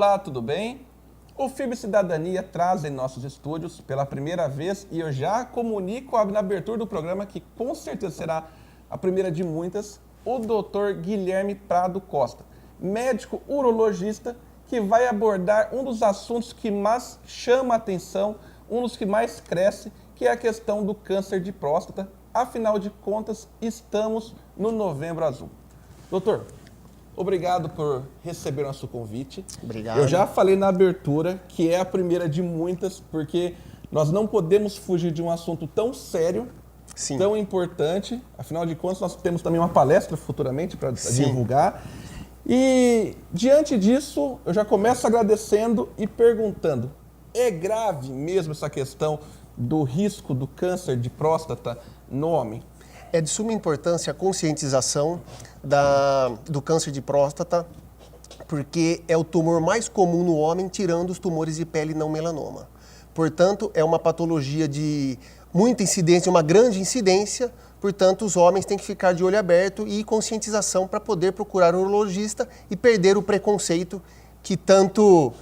Olá, tudo bem? O FIB Cidadania traz em nossos estúdios pela primeira vez, e eu já comunico na abertura do programa que com certeza será a primeira de muitas, o Dr. Guilherme Prado Costa, médico urologista, que vai abordar um dos assuntos que mais chama a atenção, um dos que mais cresce, que é a questão do câncer de próstata. Afinal de contas, estamos no Novembro Azul. Doutor, obrigado por receber nosso convite. Obrigado. Eu já falei na abertura que é a primeira de muitas, porque nós não podemos fugir de um assunto tão sério, Sim. tão importante. Afinal de contas, nós temos também uma palestra futuramente para divulgar. E, diante disso, eu já começo agradecendo e perguntando, é grave mesmo essa questão do risco do câncer de próstata no homem? É de suma importância a conscientização do câncer de próstata, porque é o tumor mais comum no homem, tirando os tumores de pele não melanoma. Portanto, é uma patologia de muita incidência, uma grande incidência, portanto, os homens têm que ficar de olho aberto e conscientização para poder procurar um urologista e perder o preconceito que tanto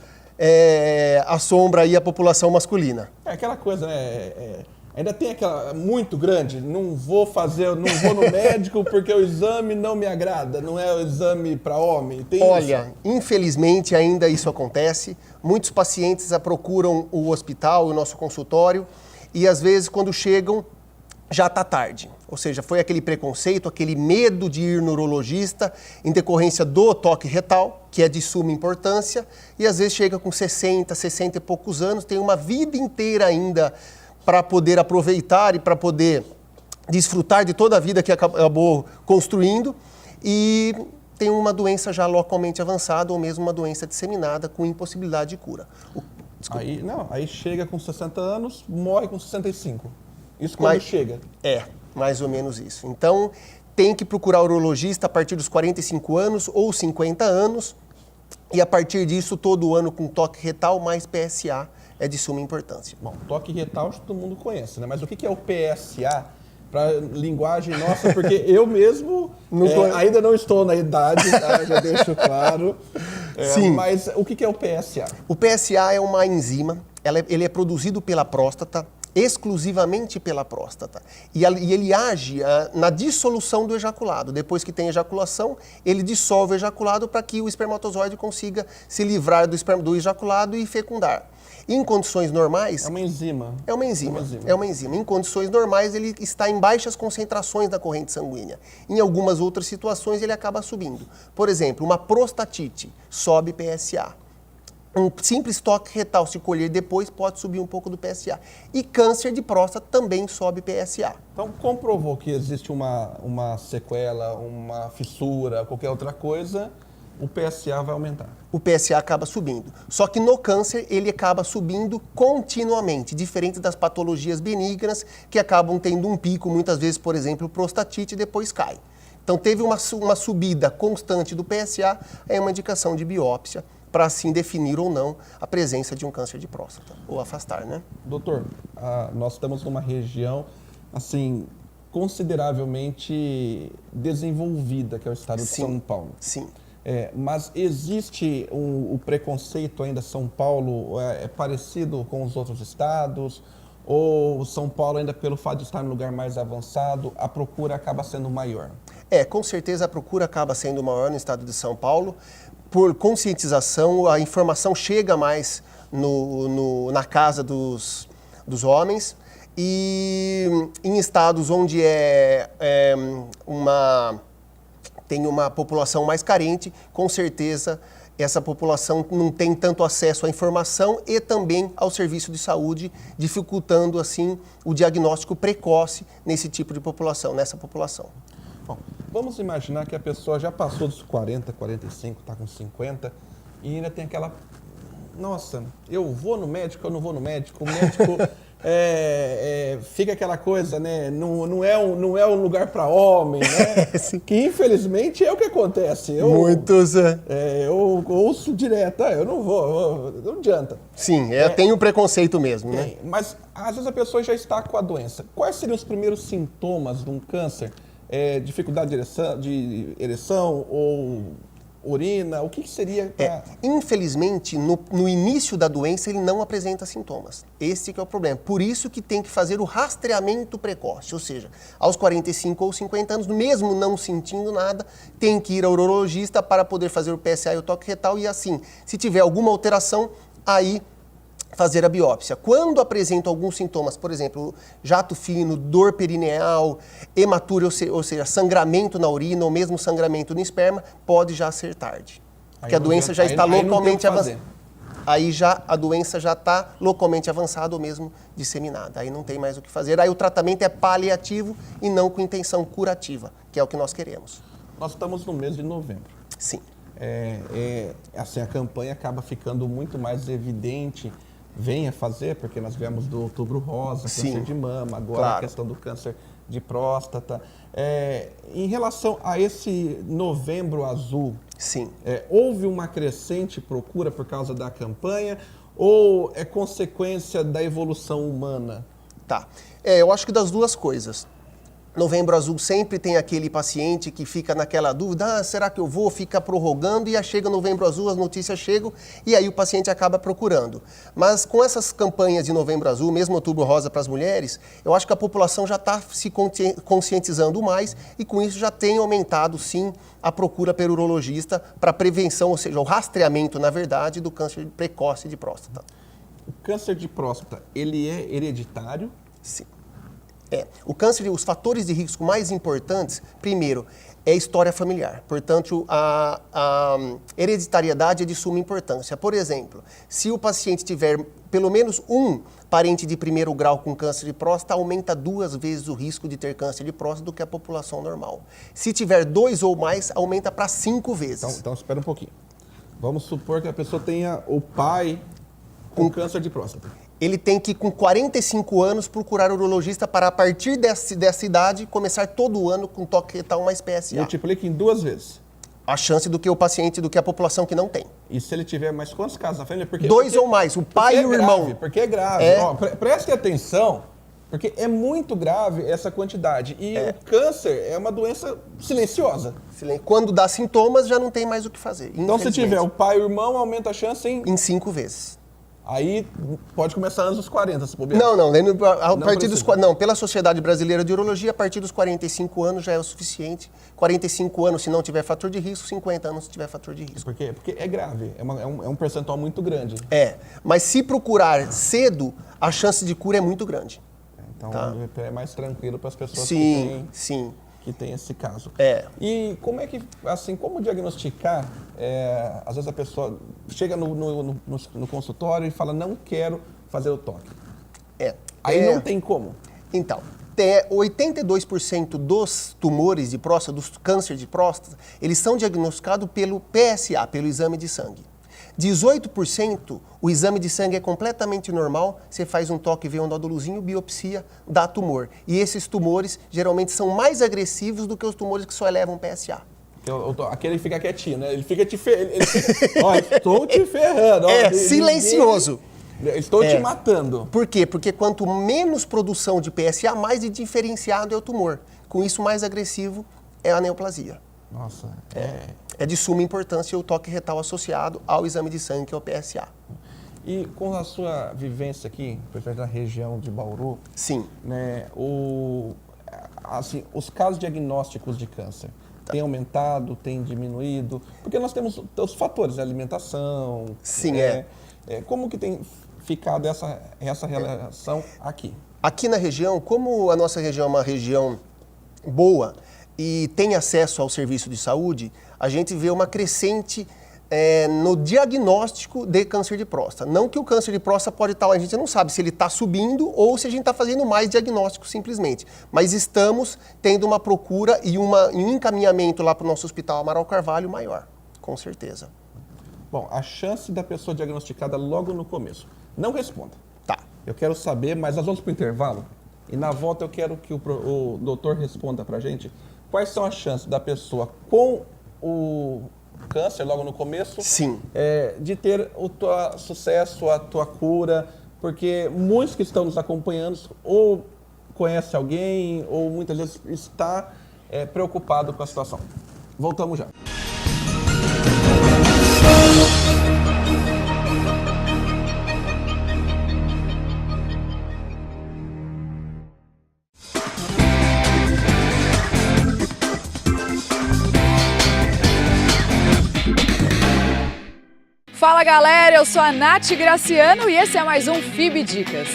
assombra aí a população masculina. É aquela coisa, né? Ainda tem aquela muito grande, não vou no médico porque o exame não me agrada, não é o exame para homem. Tem Olha, isso? infelizmente ainda isso acontece. Muitos pacientes procuram o hospital, o nosso consultório, e às vezes quando chegam já está tarde. Ou seja, foi aquele preconceito, aquele medo de ir no urologista em decorrência do toque retal, que é de suma importância, e às vezes chega com 60, 60 e poucos anos, tem uma vida inteira ainda para poder aproveitar e para poder desfrutar de toda a vida que acabou construindo, e tem uma doença já localmente avançada ou mesmo uma doença disseminada com impossibilidade de cura. Aí chega com 60 anos, morre com 65. Isso quando chega? É, mais ou menos isso. Então, tem que procurar o urologista a partir dos 45 anos ou 50 anos, e a partir disso, todo ano com toque retal mais PSA é de suma importância. Bom, toque retal todo mundo conhece, né? Mas o que é o PSA? Para linguagem nossa, porque eu mesmo ainda não estou na idade, tá? Já deixo claro. Sim. Mas o que é o PSA? O PSA é uma enzima, ele é produzido pela próstata, exclusivamente pela próstata. E ele age na dissolução do ejaculado. Depois que tem ejaculação, ele dissolve o ejaculado para que o espermatozoide consiga se livrar do ejaculado e fecundar. Em condições normais... É uma enzima. É uma enzima. Em condições normais, ele está em baixas concentrações da corrente sanguínea. Em algumas outras situações, ele acaba subindo. Por exemplo, uma prostatite sobe PSA. Um simples toque retal, se colher depois, pode subir um pouco do PSA. E câncer de próstata também sobe PSA. Então, comprovou que existe uma sequela, uma fissura, qualquer outra coisa, o PSA vai aumentar. O PSA acaba subindo. Só que no câncer, ele acaba subindo continuamente, diferente das patologias benignas, que acabam tendo um pico, muitas vezes, por exemplo, prostatite, e depois cai. Então, teve uma subida constante do PSA, é uma indicação de biópsia, para assim definir ou não a presença de um câncer de próstata, ou afastar, né? Doutor, nós estamos numa região, assim, consideravelmente desenvolvida, que é o estado de São Paulo. Sim. Mas existe o preconceito ainda, São Paulo é parecido com os outros estados? Ou São Paulo, ainda pelo fato de estar no lugar mais avançado, a procura acaba sendo maior? Com certeza a procura acaba sendo maior no estado de São Paulo. Por conscientização, a informação chega mais na casa dos homens. E em estados onde tem uma população mais carente, com certeza essa população não tem tanto acesso à informação e também ao serviço de saúde, dificultando assim o diagnóstico precoce nessa população. Bom, vamos imaginar que a pessoa já passou dos 40, 45, está com 50 e ainda tem aquela... Nossa, eu vou no médico, eu não vou no médico, o médico... fica aquela coisa, né? Não é um lugar para homem, né? Que infelizmente é o que acontece. Muitos. Eu ouço direto, eu não vou, não adianta. Sim, tem o preconceito mesmo, né? Mas às vezes a pessoa já está com a doença. Quais seriam os primeiros sintomas de um câncer? Dificuldade de ereção ou urina? O que seria para... Infelizmente, no início da doença, ele não apresenta sintomas. Esse que é o problema. Por isso que tem que fazer o rastreamento precoce, ou seja, aos 45 ou 50 anos, mesmo não sentindo nada, tem que ir ao urologista para poder fazer o PSA e o toque retal e assim, se tiver alguma alteração, aí fazer a biópsia. Quando apresenta alguns sintomas, por exemplo, jato fino, dor perineal, hematúria, ou seja, sangramento na urina ou mesmo sangramento no esperma, pode já ser tarde. Porque a doença já está localmente avançada. Aí já a doença já está localmente avançada ou mesmo disseminada. Aí não tem mais o que fazer. Aí o tratamento é paliativo e não com intenção curativa, que é o que nós queremos. Nós estamos no mês de novembro. Sim. Assim, a campanha acaba ficando muito mais evidente. Venha fazer, porque nós viemos do Outubro Rosa, câncer de mama, agora a questão do câncer de próstata. Em relação a esse Novembro Azul, sim. Houve uma crescente procura por causa da campanha ou é consequência da evolução humana? Tá. Eu acho que das duas coisas. Novembro Azul sempre tem aquele paciente que fica naquela dúvida, será que eu vou? Fica prorrogando e aí chega Novembro Azul, as notícias chegam e aí o paciente acaba procurando. Mas com essas campanhas de Novembro Azul, mesmo Outubro Rosa para as mulheres, eu acho que a população já está se conscientizando mais e com isso já tem aumentado, sim, a procura pelo urologista para prevenção, ou seja, o rastreamento, na verdade, do câncer precoce de próstata. O câncer de próstata, ele é hereditário? Sim. O câncer, os fatores de risco mais importantes, primeiro, é a história familiar. Portanto, a hereditariedade é de suma importância. Por exemplo, se o paciente tiver pelo menos um parente de primeiro grau com câncer de próstata, aumenta 2 vezes o risco de ter câncer de próstata do que a população normal. Se tiver 2 ou mais, aumenta para 5 vezes. Então, espera um pouquinho. Vamos supor que a pessoa tenha o pai com câncer de próstata. Ele tem que, com 45 anos, procurar o urologista para, a partir dessa idade, começar todo ano com toque retal mais PSA. Multiplica em 2 vezes. A chance do que o paciente, do que a população que não tem. E se ele tiver mais quantos casos na família? 2 ou mais, o pai e o irmão. Porque é grave. Ó, preste atenção, porque é muito grave essa quantidade. E o câncer é uma doença silenciosa. Quando dá sintomas, já não tem mais o que fazer. Então, se tiver o pai e o irmão, aumenta a chance em 5 vezes. Aí pode começar antes dos 40, se bobear. Não, pela Sociedade Brasileira de Urologia, a partir dos 45 anos já é o suficiente. 45 anos se não tiver fator de risco, 50 anos se tiver fator de risco. Porque é grave, é um percentual muito grande. Mas se procurar cedo, a chance de cura é muito grande. Então é mais tranquilo para as pessoas que têm esse caso. E como é que, assim, como diagnosticar? Às vezes a pessoa chega no consultório e fala, não quero fazer o toque. Aí não tem como. Então, 82% dos tumores de próstata, dos câncer de próstata, eles são diagnosticados pelo PSA, pelo exame de sangue. 18%, o exame de sangue é completamente normal, você faz um toque, vê um nódulozinho, biopsia, dá tumor. E esses tumores geralmente são mais agressivos do que os tumores que só elevam PSA. Aquele fica quietinho, né? Ele fica te ferrando. Ó, estou te ferrando. Silencioso. Estou te matando. Por quê? Porque quanto menos produção de PSA, mais de diferenciado é o tumor. Com isso, mais agressivo é a neoplasia. Nossa. É de suma importância o toque retal associado ao exame de sangue, que é o PSA. E com a sua vivência aqui, na região de Bauru, sim, né, os casos diagnósticos de câncer têm aumentado, têm diminuído? Porque nós temos os fatores, a alimentação. Sim, como que tem ficado essa relação aqui? Aqui na região, como a nossa região é uma região boa e tem acesso ao serviço de saúde, a gente vê uma crescente no diagnóstico de câncer de próstata. Não que o câncer de próstata pode estar, a gente não sabe se ele está subindo ou se a gente está fazendo mais diagnóstico simplesmente. Mas estamos tendo uma procura e um encaminhamento lá para o nosso Hospital Amaral Carvalho maior, com certeza. Bom, a chance da pessoa diagnosticada logo no começo. Não responda. Tá. Eu quero saber, mas nós vamos para o intervalo. E na volta eu quero que o doutor responda para a gente quais são as chances da pessoa com o câncer logo no começo, sim, de ter o teu sucesso, a tua cura, porque muitos que estão nos acompanhando ou conhece alguém ou muitas vezes está preocupado com a situação. Voltamos já. Fala galera, eu sou a Nath Graciano e esse é mais um FIB Dicas.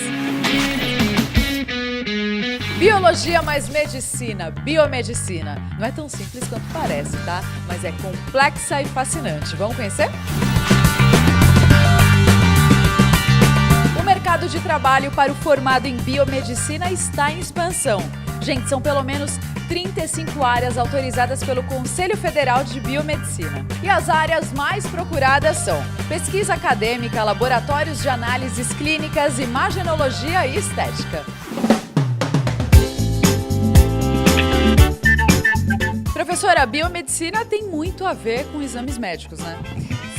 Biologia mais medicina, biomedicina. Não é tão simples quanto parece, tá? Mas é complexa e fascinante. Vamos conhecer? O mercado de trabalho para o formado em biomedicina está em expansão. Gente, são pelo menos 35 áreas autorizadas pelo Conselho Federal de Biomedicina. E as áreas mais procuradas são pesquisa acadêmica, laboratórios de análises clínicas, imagenologia e estética. Professora, a biomedicina tem muito a ver com exames médicos, né?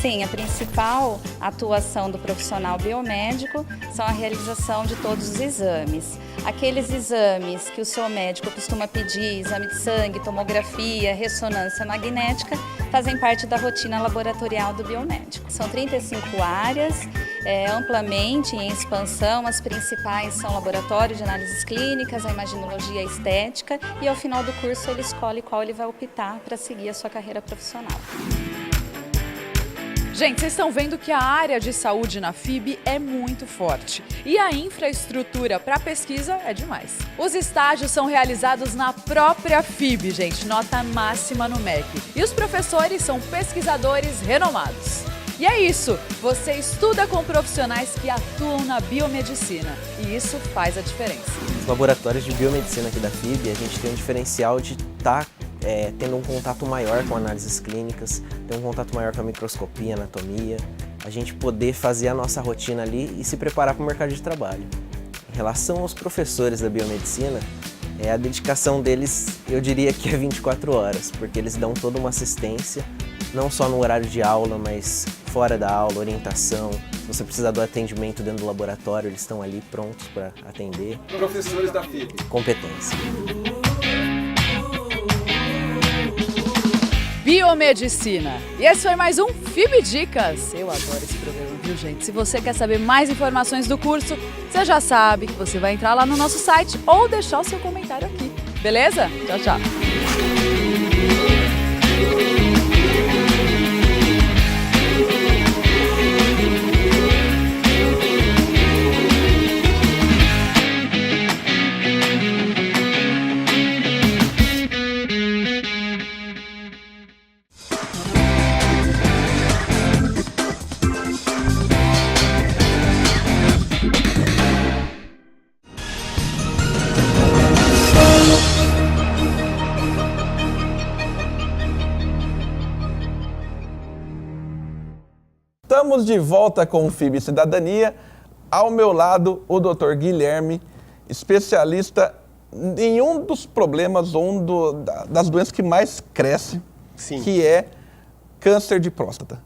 Sim, a principal atuação do profissional biomédico são a realização de todos os exames. Aqueles exames que o seu médico costuma pedir, exame de sangue, tomografia, ressonância magnética, fazem parte da rotina laboratorial do biomédico. São 35 áreas, amplamente em expansão. As principais são laboratório de análises clínicas, a imaginologia e a estética, e ao final do curso ele escolhe qual ele vai optar para seguir a sua carreira profissional. Gente, vocês estão vendo que a área de saúde na FIB é muito forte e a infraestrutura para pesquisa é demais. Os estágios são realizados na própria FIB, gente, nota máxima no MEC. E os professores são pesquisadores renomados. E é isso, você estuda com profissionais que atuam na biomedicina e isso faz a diferença. Os laboratórios de biomedicina aqui da FIB, a gente tem um diferencial de estar tendo um contato maior com análises clínicas, ter um contato maior com a microscopia, anatomia, a gente poder fazer a nossa rotina ali e se preparar para o mercado de trabalho. Em relação aos professores da biomedicina, a dedicação deles, eu diria que é 24 horas, porque eles dão toda uma assistência, não só no horário de aula, mas fora da aula, orientação. Se você precisar do atendimento dentro do laboratório, eles estão ali prontos para atender. Professores da FIB. Competência. Biomedicina. E esse foi mais um FIB Dicas. Eu adoro esse programa, viu, gente? Se você quer saber mais informações do curso, você já sabe que você vai entrar lá no nosso site ou deixar o seu comentário aqui. Beleza? Tchau, tchau. Estamos de volta com o FIB Cidadania. Ao meu lado, o Dr. Guilherme, especialista em um dos problemas, das doenças que mais cresce, Sim. que é câncer de próstata.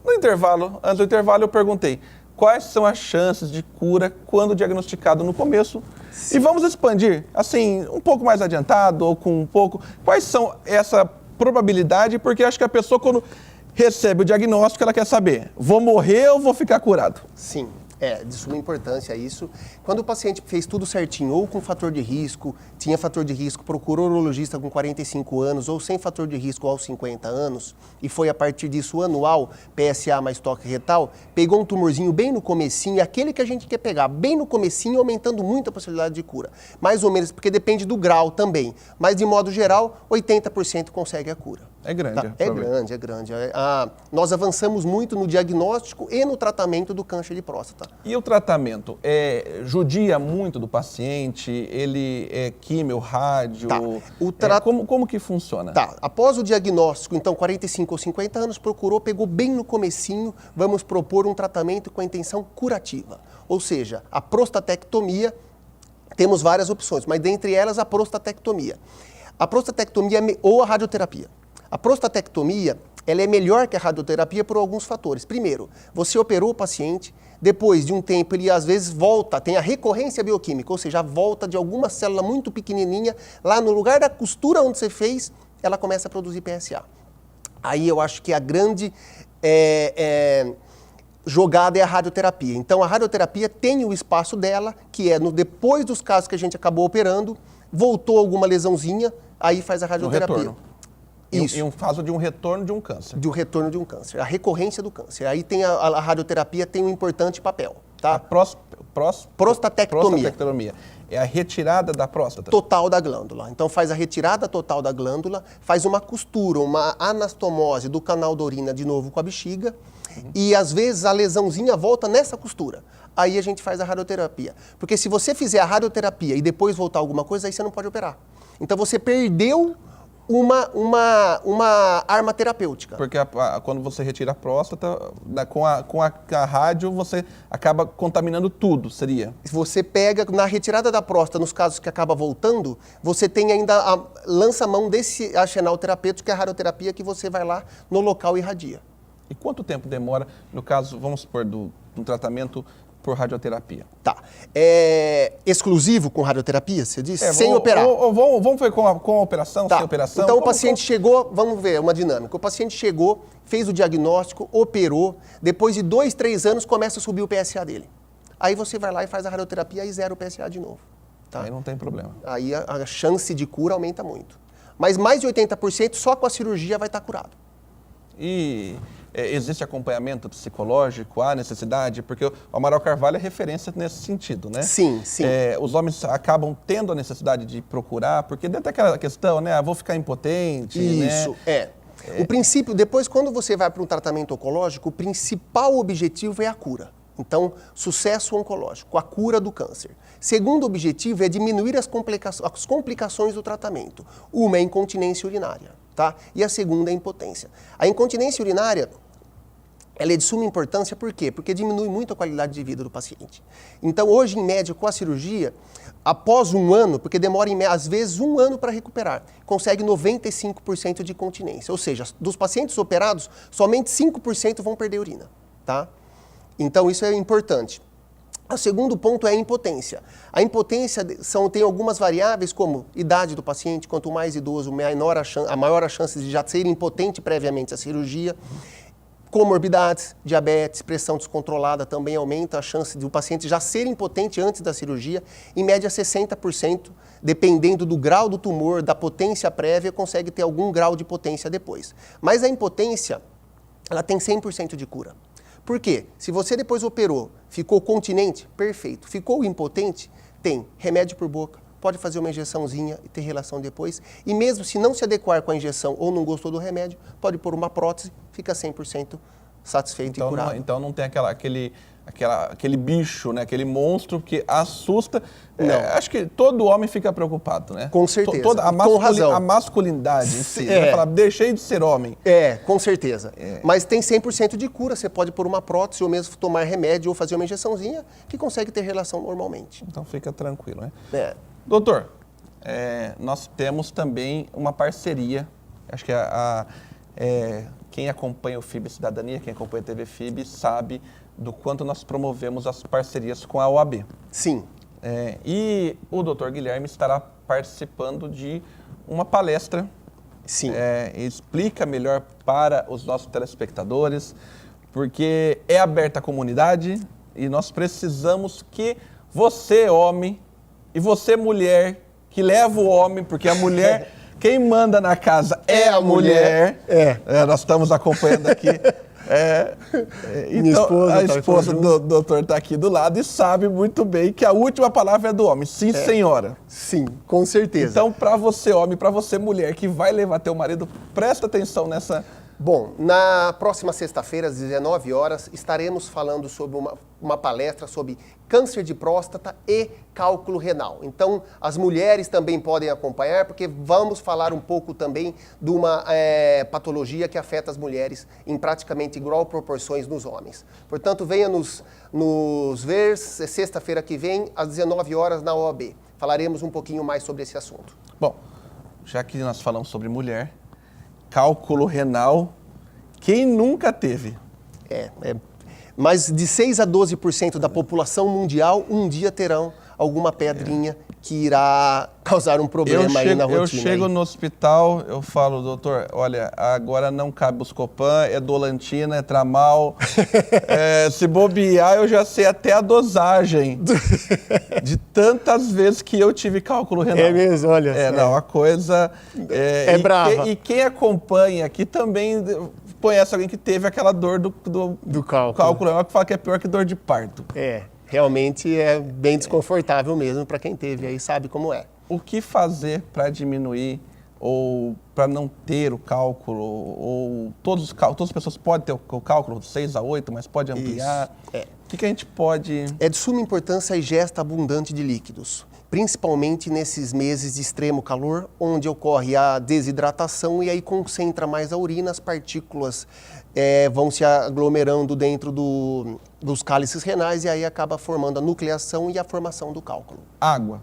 Antes do intervalo, eu perguntei quais são as chances de cura quando diagnosticado no começo. Sim. E vamos expandir, assim, um pouco mais adiantado ou com um pouco. Quais são essa probabilidade? Porque acho que a pessoa, quando recebe o diagnóstico, ela quer saber, vou morrer ou vou ficar curado? Sim, de suma importância isso. Quando o paciente fez tudo certinho, ou com fator de risco, tinha fator de risco, procurou o urologista com 45 anos, ou sem fator de risco aos 50 anos, e foi a partir disso anual, PSA mais toque retal, pegou um tumorzinho bem no comecinho, aquele que a gente quer pegar bem no comecinho, aumentando muito a possibilidade de cura. Mais ou menos, porque depende do grau também. Mas, de modo geral, 80% consegue a cura. É grande. Tá? É grande. Nós avançamos muito no diagnóstico e no tratamento do câncer de próstata. E o tratamento? Judia muito do paciente? Ele é químio, rádio? Tá. Como que funciona? Tá. Após o diagnóstico, então 45 ou 50 anos, procurou, pegou bem no comecinho, vamos propor um tratamento com a intenção curativa. Ou seja, a prostatectomia, temos várias opções, mas dentre elas a prostatectomia. A prostatectomia ou a radioterapia. A prostatectomia, ela é melhor que a radioterapia por alguns fatores. Primeiro, você operou o paciente, depois de um tempo ele às vezes volta, tem a recorrência bioquímica, ou seja, a volta de alguma célula muito pequenininha, lá no lugar da costura onde você fez, ela começa a produzir PSA. Aí eu acho que a grande jogada é a radioterapia. Então a radioterapia tem o espaço dela, que é depois dos casos que a gente acabou operando, voltou alguma lesãozinha, aí faz a radioterapia. Isso. Em um caso de um retorno de um câncer. Do retorno de um câncer, a recorrência do câncer. Aí tem a radioterapia tem um importante papel, tá? A prostatectomia. Prostatectomia. É a retirada da próstata. Total da glândula. Então faz a retirada total da glândula, faz uma costura, uma anastomose do canal da urina de novo com a bexiga e às vezes a lesãozinha volta nessa costura. Aí a gente faz a radioterapia. Porque se você fizer a radioterapia e depois voltar alguma coisa, aí você não pode operar. Então você perdeu uma arma terapêutica. Porque quando você retira a próstata, com a rádio, você acaba contaminando tudo, seria? Você pega, na retirada da próstata, nos casos que acaba voltando, você tem ainda lança a mão desse arsenal terapêutico, que é a radioterapia, que você vai lá no local e irradia. E quanto tempo demora, no caso, vamos supor, do tratamento por radioterapia? Tá. É exclusivo com radioterapia, você disse? Sem operar. Vamos ver com a operação, Tá. sem operação? Então o paciente chegou, vamos ver uma dinâmica. O paciente chegou, fez o diagnóstico, operou, depois de 2, 3 anos começa a subir o PSA dele. Aí você vai lá e faz a radioterapia e zera o PSA de novo. Tá? Aí não tem problema. Aí a chance de cura aumenta muito. Mas mais de 80% só com a cirurgia vai estar curado. E existe acompanhamento psicológico, há necessidade? Porque o Amaral Carvalho é referência nesse sentido, né? Sim, sim. Os homens acabam tendo a necessidade de procurar, porque dentro daquela questão, né? Vou ficar impotente, Isso, né? O princípio, depois quando você vai para um tratamento oncológico, o principal objetivo é a cura. Então, sucesso oncológico, a cura do câncer. Segundo objetivo é diminuir as complicações do tratamento. Uma é a incontinência urinária, tá? E a segunda é a impotência. A incontinência urinária, ela é de suma importância, por quê? Porque diminui muito a qualidade de vida do paciente. Então, hoje, em média, com a cirurgia, após um ano, porque demora, às vezes, 1 ano para recuperar, consegue 95% de continência. Ou seja, dos pacientes operados, somente 5% vão perder urina, tá? Então, isso é importante. O segundo ponto é a impotência. A impotência tem algumas variáveis, como idade do paciente, quanto mais idoso, a maior a chance de já ser impotente previamente à cirurgia. Comorbidades, diabetes, pressão descontrolada também aumenta a chance do paciente já ser impotente antes da cirurgia. Em média, 60%, dependendo do grau do tumor, da potência prévia, consegue ter algum grau de potência depois. Mas a impotência, ela tem 100% de cura. Por quê? Se você depois operou, ficou continente, perfeito. Ficou impotente, tem remédio por boca, pode fazer uma injeçãozinha e ter relação depois. E mesmo se não se adequar com a injeção ou não gostou do remédio, pode pôr uma prótese, fica 100% satisfeito e curado. Então não tem aquele bicho, né? Aquele monstro que assusta. Acho que todo homem fica preocupado, né? Com certeza, com razão. A masculinidade em si. Vai falar, deixei de ser homem. Com certeza. Mas tem 100% de cura. Você pode pôr uma prótese ou mesmo tomar remédio ou fazer uma injeçãozinha que consegue ter relação normalmente. Então fica tranquilo, né? Doutor, nós temos também uma parceria. Acho que quem acompanha o FIB Cidadania, quem acompanha a TV FIB, sabe do quanto nós promovemos as parcerias com a OAB. Sim. E o doutor Guilherme estará participando de uma palestra. Sim. Explica melhor para os nossos telespectadores, porque é aberta à comunidade e nós precisamos que você, homem, e você, mulher, que leva o homem, porque a mulher, quem manda na casa é a mulher. Nós estamos acompanhando aqui. Então, a esposa do doutor está aqui do lado e sabe muito bem que a última palavra é do homem. Sim, senhora. Sim, com certeza. Então, para você, homem, para você, mulher, que vai levar teu marido, presta atenção nessa... Bom, na próxima sexta-feira, às 19 horas, estaremos falando sobre uma palestra sobre câncer de próstata e cálculo renal. Então, as mulheres também podem acompanhar, porque vamos falar um pouco também de uma patologia que afeta as mulheres em praticamente igual proporções nos homens. Portanto, venha nos ver sexta-feira que vem, às 19 horas, na OAB. Falaremos um pouquinho mais sobre esse assunto. Bom, já que nós falamos sobre mulher, cálculo renal, quem nunca teve? Mas de 6 a 12% da população mundial um dia terão alguma pedrinha que irá causar um problema aí na rotina. Eu chego no hospital, eu falo, doutor, olha, agora não cabe Buscopan, é Dolantina, é Tramal. Se bobear, eu já sei até a dosagem de tantas vezes que eu tive cálculo renal. É mesmo, olha. Não, a coisa... É brava. E quem acompanha aqui também conhece alguém que teve aquela dor do cálculo renal, que fala que é pior que dor de parto. Realmente é bem desconfortável mesmo para quem teve aí, sabe como é. O que fazer para diminuir ou para não ter o cálculo? Ou todas as pessoas podem ter o cálculo de 6 a 8, mas pode ampliar? O que a gente pode... É de suma importância a ingesta abundante de líquidos, principalmente nesses meses de extremo calor, onde ocorre a desidratação e aí concentra mais a urina, as partículas vão se aglomerando dentro dos cálices renais e aí acaba formando a nucleação e a formação do cálculo. Água.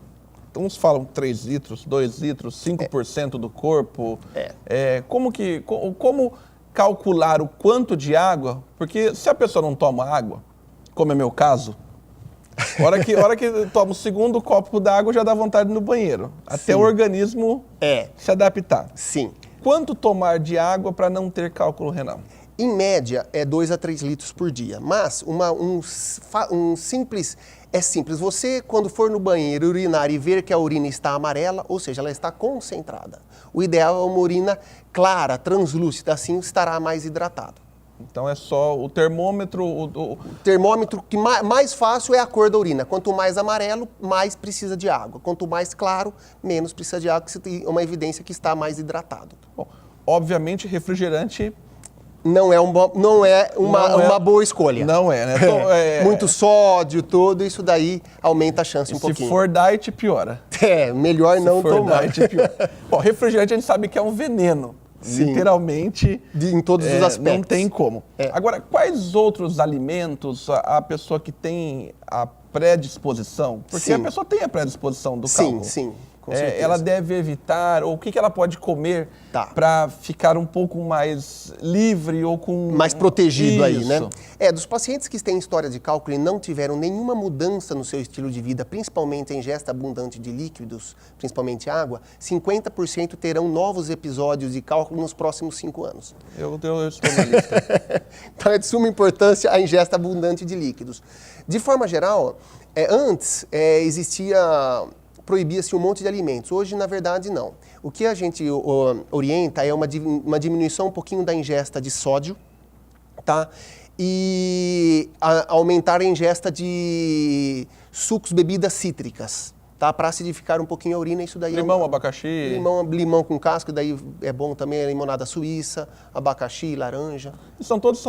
Uns falam 3 litros, 2 litros, 5% do corpo. Como calcular o quanto de água? Porque se a pessoa não toma água, como é meu caso, hora que toma o segundo copo d'água já dá vontade no banheiro. Até o organismo se adaptar. Sim. Quanto tomar de água para não ter cálculo renal? Em média, é 2 a 3 litros por dia. Mas é simples. Você, quando for no banheiro urinar e ver que a urina está amarela, ou seja, ela está concentrada. O ideal é uma urina clara, translúcida, assim estará mais hidratado. Então é só o termômetro... O termômetro que mais fácil é a cor da urina. Quanto mais amarelo, mais precisa de água. Quanto mais claro, menos precisa de água, que você tem uma evidência que está mais hidratado. Bom, obviamente, refrigerante... Não é uma boa escolha. Não é, né? Então, muito sódio, tudo, isso daí aumenta a chance um pouquinho. Se for diet, piora. Melhor não tomar. Se for diet, piora. Bom, refrigerante a gente sabe que é um veneno. Sim. Literalmente. Em todos os aspectos. Não tem como. Agora, quais outros alimentos a pessoa que tem a predisposição? Porque a pessoa tem a predisposição do cálculo. Sim. Ela deve evitar, ou o que ela pode comer para ficar um pouco mais livre ou com... Mais protegido aí, né? Dos pacientes que têm história de cálculo e não tiveram nenhuma mudança no seu estilo de vida, principalmente a ingesta abundante de líquidos, principalmente água, 50% terão novos episódios de cálculo nos próximos 5 anos. Eu estou na lista. Então é de suma importância a ingesta abundante de líquidos. De forma geral, antes proibia-se um monte de alimentos. Hoje, na verdade, não. O que a gente orienta é uma diminuição um pouquinho da ingesta de sódio, tá? E aumentar a ingesta de sucos, bebidas cítricas, tá? Para acidificar um pouquinho a urina, isso daí... Limão, abacaxi... Limão com casca, daí é bom também, a limonada suíça, abacaxi, laranja. São todos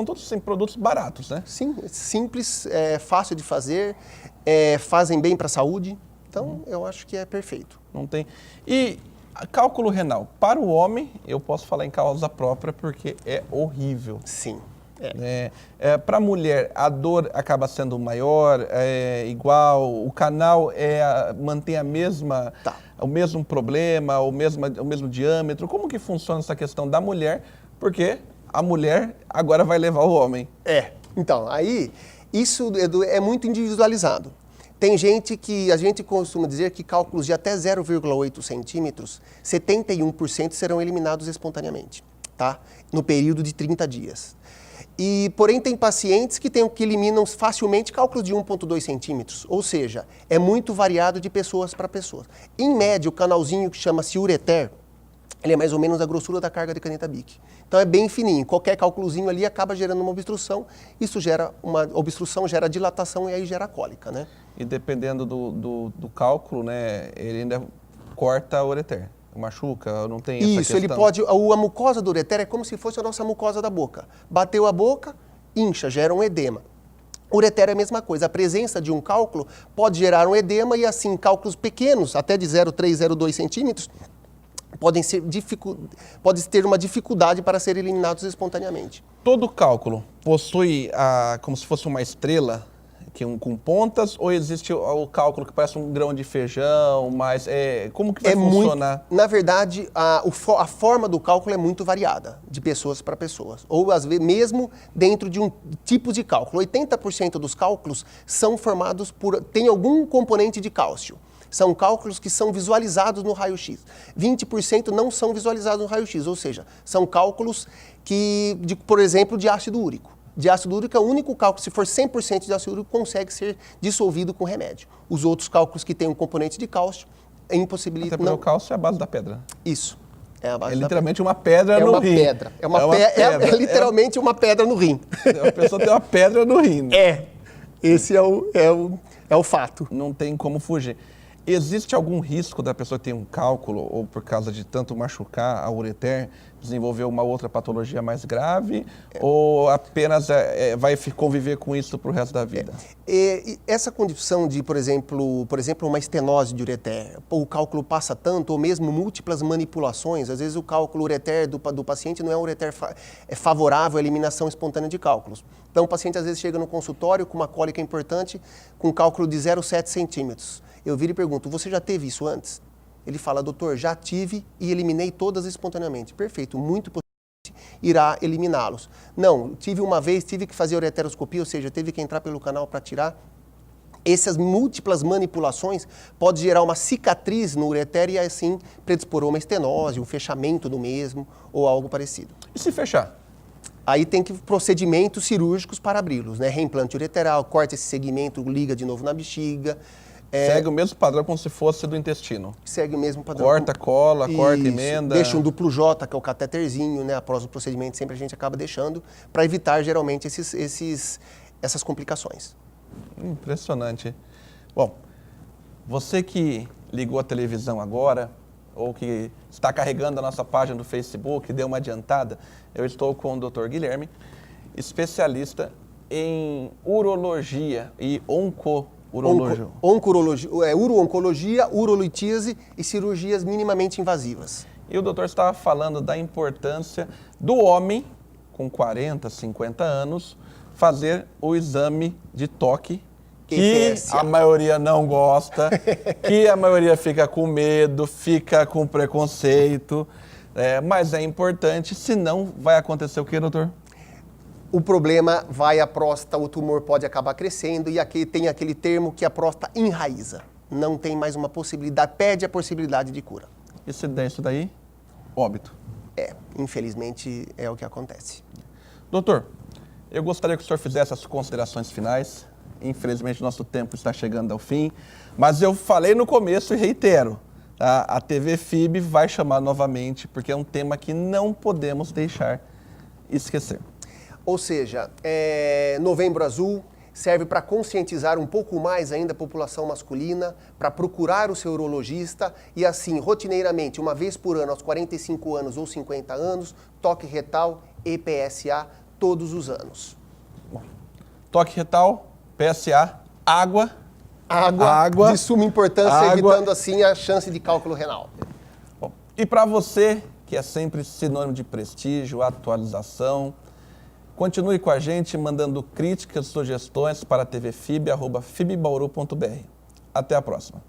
produtos baratos, né? Sim, simples, fácil de fazer, fazem bem para a saúde. Então, eu acho que é perfeito. Não tem... E cálculo renal, para o homem, eu posso falar em causa própria porque é horrível. Sim. Para a mulher, a dor acaba sendo maior, igual, o canal mantém o mesmo problema, o mesmo diâmetro. Como que funciona essa questão da mulher? Porque a mulher agora vai levar o homem. Então, aí, isso é muito individualizado. Tem gente que, a gente costuma dizer que cálculos de até 0,8 centímetros, 71% serão eliminados espontaneamente, tá? No período de 30 dias. Porém, tem pacientes que eliminam facilmente cálculos de 1,2 centímetros, ou seja, é muito variado de pessoas para pessoas. Em média, o canalzinho que chama-se ureter, ele é mais ou menos a grossura da carga de caneta Bic. Então é bem fininho, qualquer cálculozinho ali acaba gerando uma obstrução, isso gera uma obstrução, gera dilatação e aí gera cólica, né? E dependendo do cálculo, né, ele ainda corta a ureter, machuca, não tem essa questão. Isso, ele pode, a mucosa do ureter é como se fosse a nossa mucosa da boca. Bateu a boca, incha, gera um edema. Ureter é a mesma coisa, a presença de um cálculo pode gerar um edema e assim, cálculos pequenos, até de 0,3, 0,2 centímetros, pode ter uma dificuldade para serem eliminados espontaneamente. Todo cálculo possui como se fosse uma estrela com pontas, ou existe o cálculo que parece um grão de feijão, mas como que vai funcionar? Na verdade, a forma do cálculo é muito variada, de pessoas para pessoas. Ou, às vezes, mesmo dentro de um tipo de cálculo. 80% dos cálculos são formados tem algum componente de cálcio. São cálculos que são visualizados no raio-x. 20% não são visualizados no raio-x, ou seja, são cálculos por exemplo, de ácido úrico. De ácido úrico é o único cálculo, se for 100% de ácido úrico, consegue ser dissolvido com remédio. Os outros cálculos que têm um componente de cálcio, é impossibilitado. Até porque o cálcio é a base da pedra. Isso. É a base literalmente uma pedra no rim. Pedra. É literalmente uma pedra no rim. A pessoa tem uma pedra no rim. Esse é o fato. Não tem como fugir. Existe algum risco da pessoa ter um cálculo ou por causa de tanto machucar a ureter, desenvolver uma outra patologia mais grave ou apenas vai conviver com isso para o resto da vida? Essa condição de, por exemplo, uma estenose de ureter, o cálculo passa tanto ou mesmo múltiplas manipulações, às vezes o cálculo ureter do paciente não é um ureter favorável à eliminação espontânea de cálculos. Então o paciente às vezes chega no consultório com uma cólica importante, com cálculo de 0,7 centímetros. Eu viro e pergunto, você já teve isso antes? Ele fala, doutor, já tive e eliminei todas espontaneamente. Perfeito, muito possivelmente irá eliminá-los. Não, tive uma vez, tive que fazer ureteroscopia, ou seja, teve que entrar pelo canal para tirar. Essas múltiplas manipulações podem gerar uma cicatriz no ureter e assim predispor a uma estenose, um fechamento do mesmo ou algo parecido. E se fechar? Aí tem procedimentos cirúrgicos para abri-los, né? Reimplante ureteral, corta esse segmento, liga de novo na bexiga. Segue o mesmo padrão como se fosse do intestino. Segue o mesmo padrão. Corta, cola, corta, emenda. Deixa um duplo J, que é o cateterzinho, né? Após o procedimento, sempre a gente acaba deixando, para evitar geralmente essas complicações. Impressionante. Bom, você que ligou a televisão agora, ou que está carregando a nossa página do Facebook, deu uma adiantada, eu estou com o Dr. Guilherme, especialista em urologia e uro-oncologia, urolitíase e cirurgias minimamente invasivas. E o doutor estava falando da importância do homem com 40, 50 anos fazer o exame de toque, que a maioria não gosta, que a maioria fica com medo, fica com preconceito, mas é importante, senão vai acontecer o que, doutor? O problema vai à próstata, o tumor pode acabar crescendo e aqui tem aquele termo que a próstata enraiza. Não tem mais uma possibilidade, perde a possibilidade de cura. E se der isso daí, óbito. Infelizmente é o que acontece. Doutor, eu gostaria que o senhor fizesse as considerações finais. Infelizmente nosso tempo está chegando ao fim, mas eu falei no começo e reitero, a TV FIB vai chamar novamente porque é um tema que não podemos deixar esquecer. Ou seja, Novembro Azul serve para conscientizar um pouco mais ainda a população masculina, para procurar o seu urologista e assim, rotineiramente, uma vez por ano, aos 45 anos ou 50 anos, toque retal e PSA todos os anos. Bom, toque retal, PSA, água de suma importância, evitando assim a chance de cálculo renal. Bom, e para você, que é sempre sinônimo de prestígio, atualização, continue com a gente mandando críticas, sugestões para tvfib@fibbauru.br. Até a próxima.